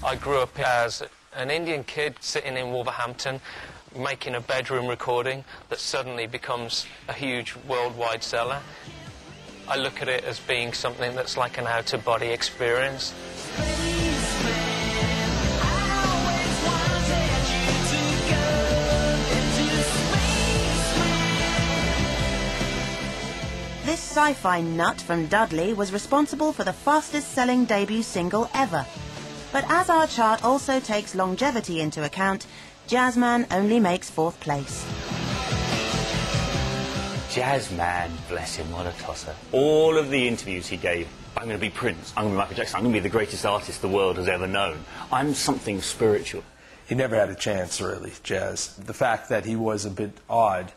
I grew up as an Indian kid sitting in Wolverhampton making a bedroom recording that suddenly becomes a huge worldwide seller. I look at it as being something that's like an out-of-body experience. This sci-fi nut from Dudley was responsible for the fastest-selling debut single ever. But as our chart also takes longevity into account, Jazzman only makes 4th place. Jazzman, bless him, what a tosser. All of the interviews he gave, I'm going to be Prince, I'm going to be Michael Jackson, I'm going to be the greatest artist the world has ever known. I'm something spiritual. He never had a chance, really, Jazz. The fact that he was a bit odd,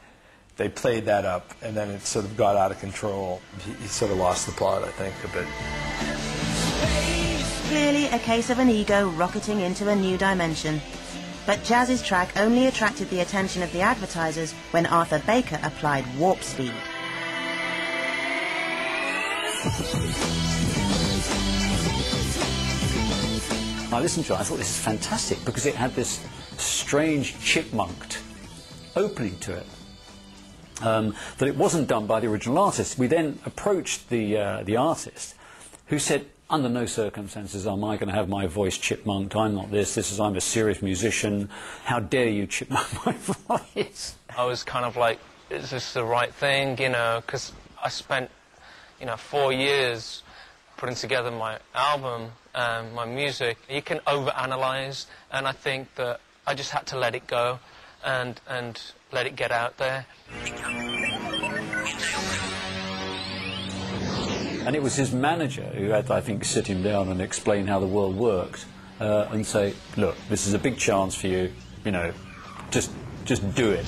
they played that up, and then it sort of got out of control. He sort of lost the plot, I think, a bit. Clearly a case of an ego rocketing into a new dimension. But Jazz's track only attracted the attention of the advertisers when Arthur Baker applied warp speed. I listened to it, I thought this is fantastic because it had this strange chipmunked opening to it. That it wasn't done by the original artist. We then approached the artist, who said, under no circumstances am I going to have my voice chipmunked. I'm not this. I'm a serious musician. How dare you chipmunk my voice? I was kind of like, is this the right thing, you know, because I spent, 4 years putting together my album and my music. You can overanalyze, and I think that I just had to let it go and let it get out there. And it was his manager who had, I think, sit him down and explain how the world worked and say, look, this is a big chance for you, just do it.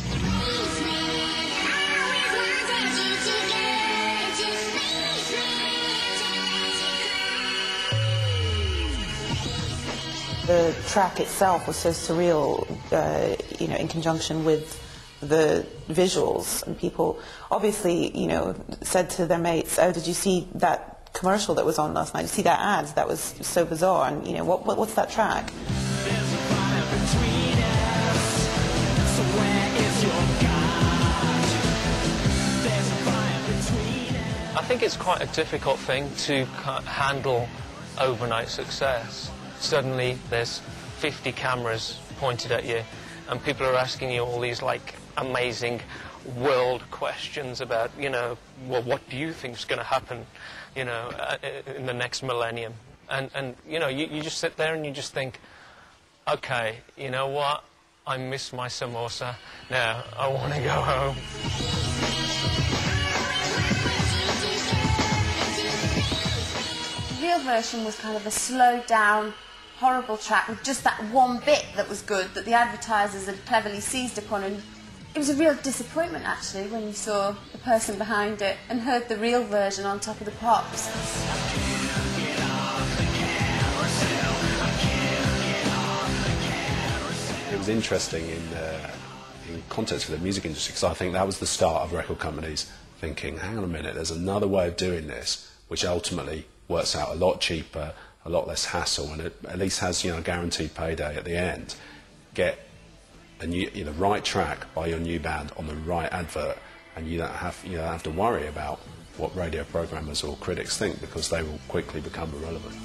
The track itself was so surreal, in conjunction with the visuals, and people obviously, said to their mates, "Oh, did you see that commercial that was on last night? Did you see that ad? That was so bizarre." And what's that track? I think it's quite a difficult thing to handle overnight success. Suddenly there's 50 cameras pointed at you, and people are asking you all these amazing world questions about, well, what do you think is going to happen, in the next millennium? And you just sit there and you just think, okay, you know what? I miss my samosa. Now I want to go home. The real version was kind of a slowed down, horrible track with just that one bit that was good that the advertisers had cleverly seized upon, and it was a real disappointment actually when you saw the person behind it and heard the real version on top of the pops. It was interesting in context for the music industry, because I think that was the start of record companies thinking, hang on a minute, there's another way of doing this which ultimately works out a lot cheaper, a lot less hassle, and it at least has a guaranteed payday at the end. Get the right track by your new band on the right advert, and you don't have to worry about what radio programmers or critics think, because they will quickly become irrelevant.